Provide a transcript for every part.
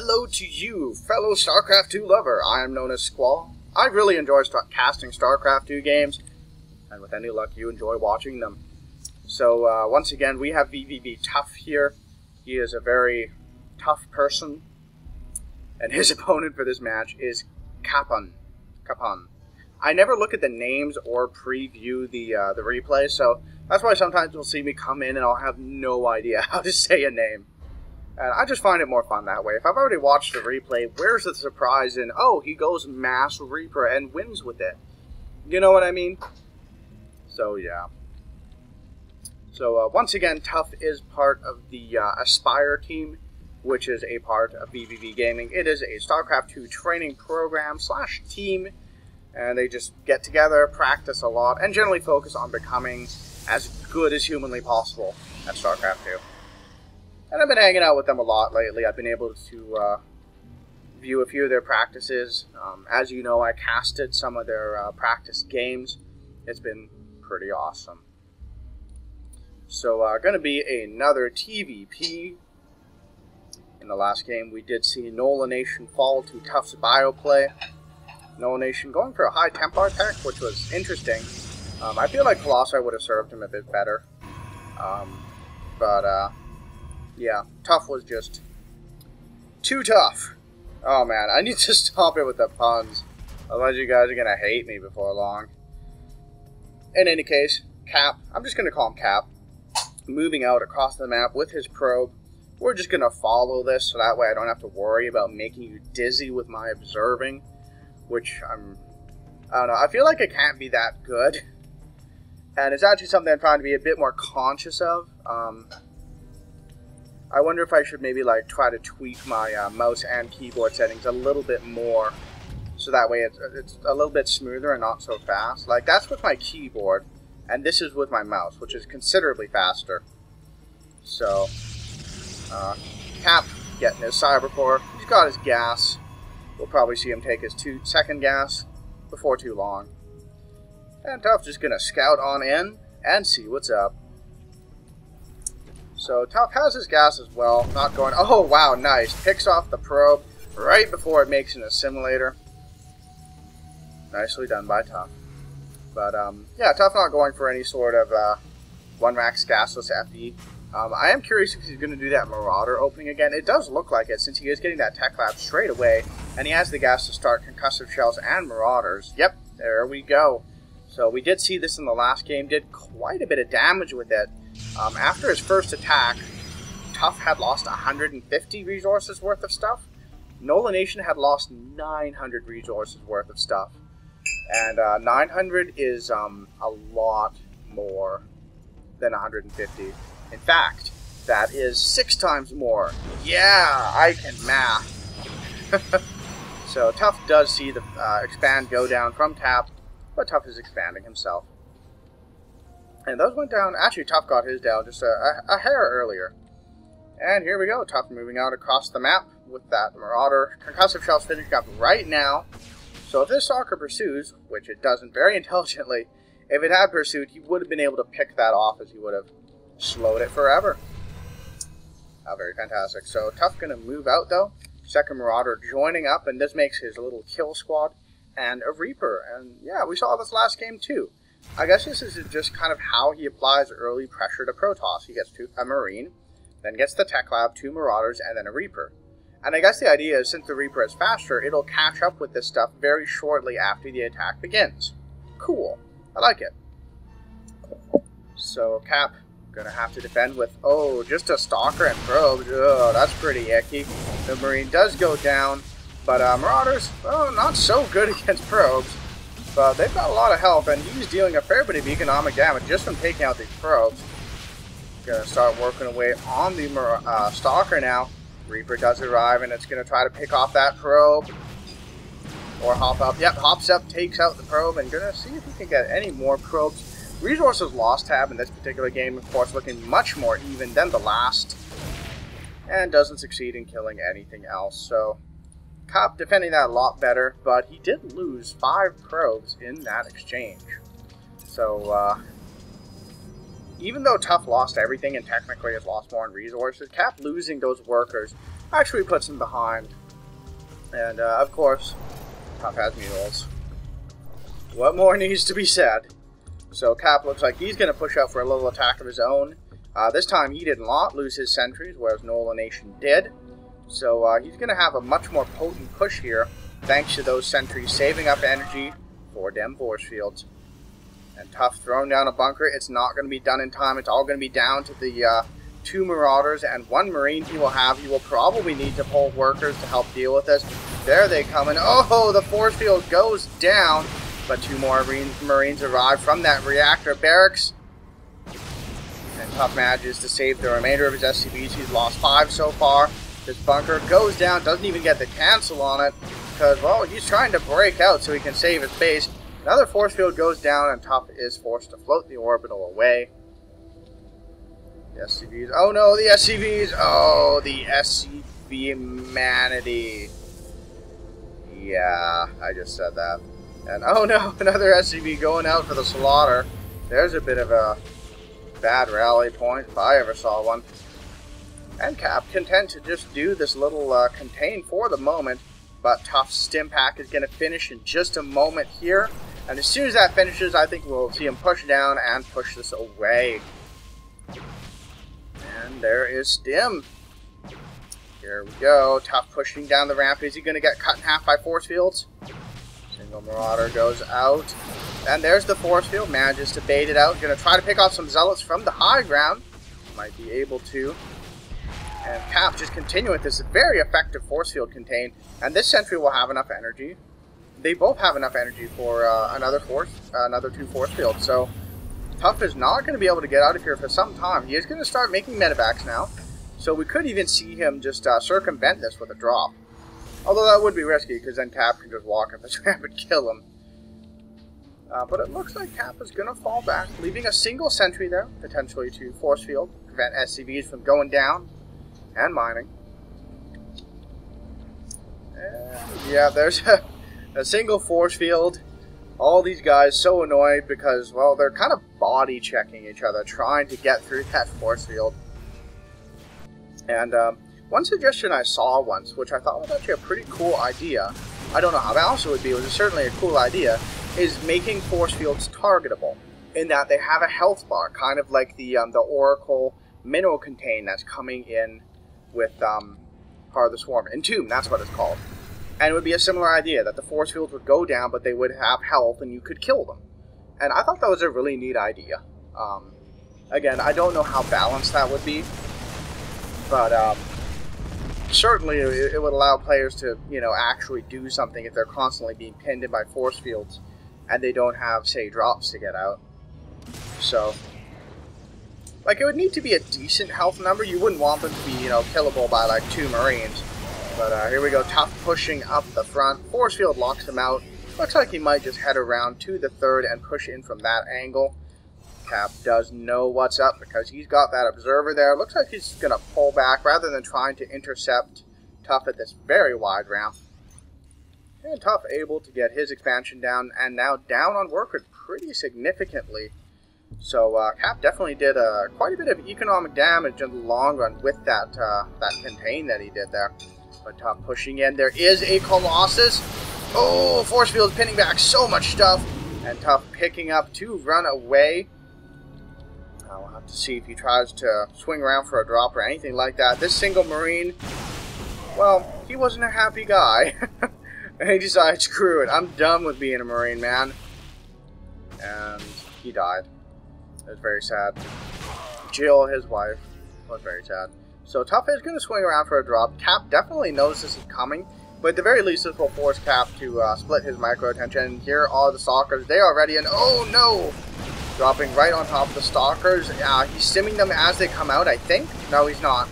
Hello to you, fellow Starcraft 2 lover. I am known as Squall. I really enjoy casting Starcraft 2 games, and with any luck, you enjoy watching them. So, once again, we have vVvTuff here. He is a very tough person, and his opponent for this match is Kappn. I never look at the names or preview the replay, so that's why sometimes you'll see me come in and I'll have no idea how to say a name. And I just find it more fun that way. If I've already watched the replay, where's the surprise in, oh, he goes Mass Reaper and wins with it? You know what I mean? So, yeah. So, once again, Tuff is part of the Aspire team, which is a part of vVv Gaming. It is a StarCraft 2 training program / team, and they just get together, practice a lot, and generally focus on becoming as good as humanly possible at StarCraft 2. And I've been hanging out with them a lot lately. I've been able to view a few of their practices. As you know, I casted some of their practice games. It's been pretty awesome. So, going to be another TVP. In the last game, we did see Nola Nation fall to Tuff's bioplay. Nola Nation going for a high Templar tech, which was interesting. I feel like Colossi would have served him a bit better. Yeah, Tuff was just too tough. Oh man, I need to stop it with the puns. Otherwise you guys are going to hate me before long. In any case, Cap, I'm just going to call him Cap, moving out across the map with his probe. We're just going to follow this so that way I don't have to worry about making you dizzy with my observing. Which I don't know, I feel like it can't be that good. And it's actually something I'm trying to be a bit more conscious of. I wonder if I should maybe like try to tweak my mouse and keyboard settings a little bit more, so that way it's a little bit smoother and not so fast. Like that's with my keyboard, and this is with my mouse, which is considerably faster. So, Cap getting his Cybercore. He's got his gas. We'll probably see him take his second gas before too long. And Tuff just gonna scout on in and see what's up. So Tuff has his gas as well, not going, oh wow, nice, picks off the probe right before it makes an assimilator. Nicely done by Tuff. But yeah, Tuff not going for any sort of 1-max gasless FE. I am curious if he's going to do that Marauder opening again. It does look like it, since he is getting that Tech Lab straight away, and he has the gas to start Concussive Shells and Marauders. Yep, there we go. So we did see this in the last game, did quite a bit of damage with it. After his first attack, Tuff had lost 150 resources worth of stuff. Nola Nation had lost 900 resources worth of stuff. And 900 is a lot more than 150. In fact, that is 6 times more. Yeah, I can math. So Tuff does see the expand go down from tap, but Tuff is expanding himself. And those went down. Actually, Tuff got his down just a hair earlier. And here we go. Tuff moving out across the map with that Marauder. Concussive Shells finishing up right now. So if this Stalker pursues, which it doesn't very intelligently, if it had pursued, he would have been able to pick that off as he would have slowed it forever. Oh, very fantastic. So Tuff going to move out though. Second Marauder joining up, and this makes his little kill squad and a Reaper. And yeah, we saw this last game too. I guess this is just kind of how he applies early pressure to Protoss. He gets a Marine, then gets the Tech Lab, 2 Marauders, and then a Reaper. And I guess the idea is, since the Reaper is faster, it'll catch up with this stuff very shortly after the attack begins. Cool. I like it. So, Cap, gonna have to defend with, oh, just a Stalker and Probe. Oh, that's pretty icky. The Marine does go down, but Marauders, oh, not so good against Probes. But they've got a lot of health, and he's dealing a fair bit of economic damage just from taking out these probes. Gonna start working away on the Stalker now. Reaper does arrive, and it's gonna try to pick off that probe. Or hop up. Yep, hops up, takes out the probe, and gonna see if he can get any more probes. Resources lost tab in this particular game, of course, looking much more even than the last. And doesn't succeed in killing anything else, so Kappn defending that a lot better, but he did lose 5 probes in that exchange. So, even though Tuff lost everything and technically has lost more in resources, Kappn losing those workers actually puts him behind. And, of course, Tough has mules. What more needs to be said? So Kappn looks like he's going to push out for a little attack of his own. This time he did not lose his sentries, whereas Nola Nation did. So he's going to have a much more potent push here, thanks to those sentries saving up energy for them force fields. And Tough throwing down a bunker. It's not going to be done in time. It's all going to be down to the 2 Marauders and 1 Marine he will have. He will probably need to pull workers to help deal with this. There they come in. Oh, the force field goes down. But 2 more Marines arrive from that reactor barracks. And Tough manages to save the remainder of his SCVs. He's lost 5 so far. This bunker goes down. Doesn't even get the cancel on it. Because, well, he's trying to break out so he can save his base. Another force field goes down, and Tough is forced to float the orbital away. The SCVs. Oh no, the SCVs! Oh, the SCV manatee. Yeah, I just said that. And oh no, another SCV going out for the slaughter. There's a bit of a bad rally point, if I ever saw one. And Kappn content to just do this little contain for the moment. But Tough's stim pack is going to finish in just a moment here. And as soon as that finishes, I think we'll see him push down and push this away. And there is stim. Here we go. Tough pushing down the ramp. Is he going to get cut in half by force fields? Single Marauder goes out. And there's the force field. Manages to bait it out. Going to try to pick off some zealots from the high ground. Might be able to. And Kappn just continuing with this very effective force field contain. And this sentry will have enough energy. They both have enough energy for another 2 force fields. So Tough is not going to be able to get out of here for some time. He is going to start making medevacs now. So we could even see him just circumvent this with a drop. Although that would be risky, because then Kappn can just walk up this ramp and kill him. But it looks like Kappn is going to fall back, leaving a single sentry there, potentially to force field, prevent SCVs from going down and mining. And yeah, there's a single force field. All these guys so annoyed because, well, they're kind of body checking each other, trying to get through that force field. And one suggestion I saw once, which I thought was actually a pretty cool idea, I don't know how else it would be, it was certainly a cool idea, is making force fields targetable, in that they have a health bar, kind of like the Oracle mineral contain that's coming in with part of the swarm. Entomb, that's what it's called. And it would be a similar idea, that the force fields would go down, but they would have health, and you could kill them. And I thought that was a really neat idea. Again, I don't know how balanced that would be, but certainly it would allow players to, you know, actually do something if they're constantly being pinned in by force fields, and they don't have, say, drops to get out. So, like, it would need to be a decent health number. You wouldn't want them to be, you know, killable by, like, 2 Marines. But here we go, Tough pushing up the front. Force field locks him out. Looks like he might just head around to the 3rd and push in from that angle. Kappn does know what's up because he's got that observer there. Looks like he's going to pull back rather than trying to intercept Tough at this very wide ramp. And Tough able to get his expansion down, and now down on worker pretty significantly. So Kappn definitely did quite a bit of economic damage in the long run with that contain that he did there. But Tough pushing in. There is a Colossus. Oh, force field pinning back so much stuff. And Tough picking up to run away. I'll have to see if he tries to swing around for a drop or anything like that. This single Marine, well, he wasn't a happy guy. And he decided, screw it, I'm done with being a Marine, man. And he died. It was very sad. Jill, his wife, was very sad. So Tough is going to swing around for a drop. Kappn definitely knows this is coming, but at the very least this will force Kappn to split his micro attention. Here are the Stalkers. They are ready, and oh no! Dropping right on top of the Stalkers. He's stimming them as they come out, I think. No, he's not.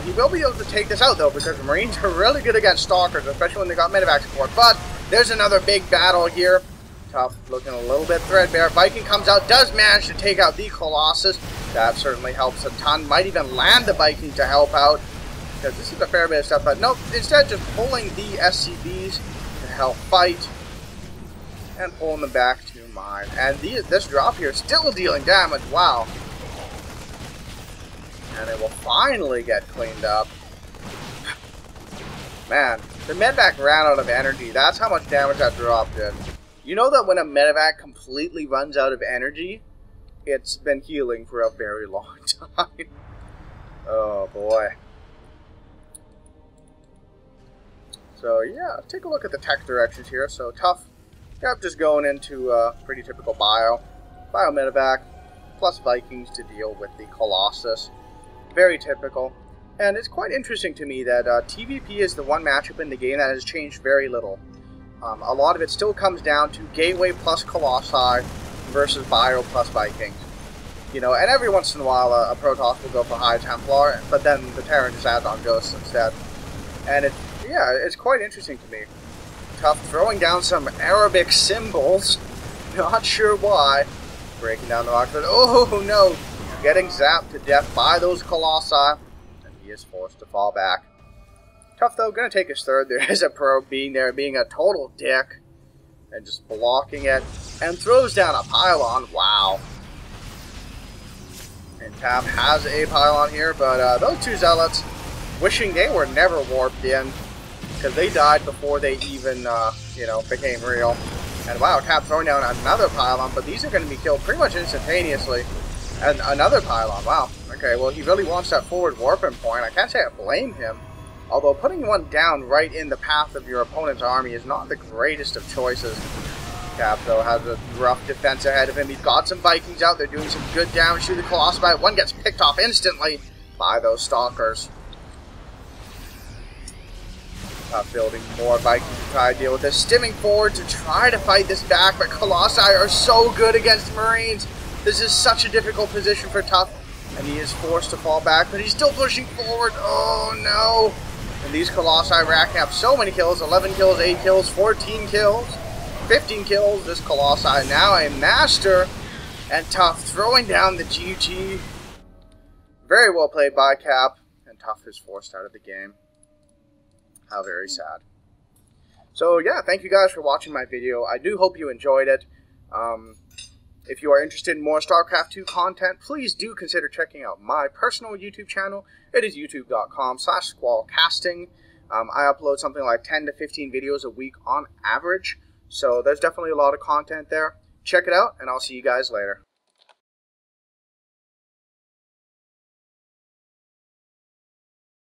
He will be able to take this out, though, because the Marines are really good against Stalkers, especially when they got medevac support. But there's another big battle here. Tough looking a little bit threadbare. Viking comes out, does manage to take out the Colossus. That certainly helps a ton. Might even land the Viking to help out, because this is a fair bit of stuff. But nope, instead just pulling the SCVs to help fight and pulling them back to mine. And this drop here is still dealing damage. Wow. And it will finally get cleaned up. Man, the medevac ran out of energy. That's how much damage that drop did. You know that when a medevac completely runs out of energy, it's been healing for a very long time. Oh boy. So yeah, take a look at the tech directions here. So Tuff, yep, just going into pretty typical bio medevac, plus Vikings to deal with the Colossus. Very typical. And it's quite interesting to me that TVP is the one matchup in the game that has changed very little. A lot of it still comes down to Gateway plus Colossi versus Bio plus Vikings. You know, and every once in a while a Protoss will go for High Templar, but then the Terran just adds on Ghosts instead. And it's quite interesting to me. Tuff throwing down some Arabic symbols, not sure why. Breaking down the rock, but oh no! Getting zapped to death by those Colossi. He is forced to fall back. Tuff, though, gonna take his third. There is a probe being there, being a total dick. And just blocking it. And throws down a pylon. Wow. And Kappn has a pylon here, but those two Zealots, wishing they were never warped in. Because they died before they even, you know, became real. And wow, Kappn throwing down another pylon, but these are going to be killed pretty much instantaneously. And another pylon, wow. Okay, well, he really wants that forward warping point. I can't say I blame him. Although putting one down right in the path of your opponent's army is not the greatest of choices. Kappn, though, has a rough defense ahead of him. He's got some Vikings out there doing some good damage to the Colossi. One gets picked off instantly by those Stalkers. Building more Vikings to try to deal with this. Stimming forward to try to fight this back, but Colossi are so good against Marines. This is such a difficult position for Tuff, and he is forced to fall back, but he's still pushing forward. Oh no! And these Colossi racking up so many kills, 11 kills, 8 kills, 14 kills, 15 kills. This Colossi now a master, and Tuff throwing down the GG. Very well played by Kappn, and Tuff is forced out of the game. How very sad. So yeah, thank you guys for watching my video. I do hope you enjoyed it. If you are interested in more StarCraft 2 content, please do consider checking out my personal YouTube channel. It is youtube.com/Squallcasting. I upload something like 10 to 15 videos a week on average, so there's definitely a lot of content there. Check it out, and I'll see you guys later.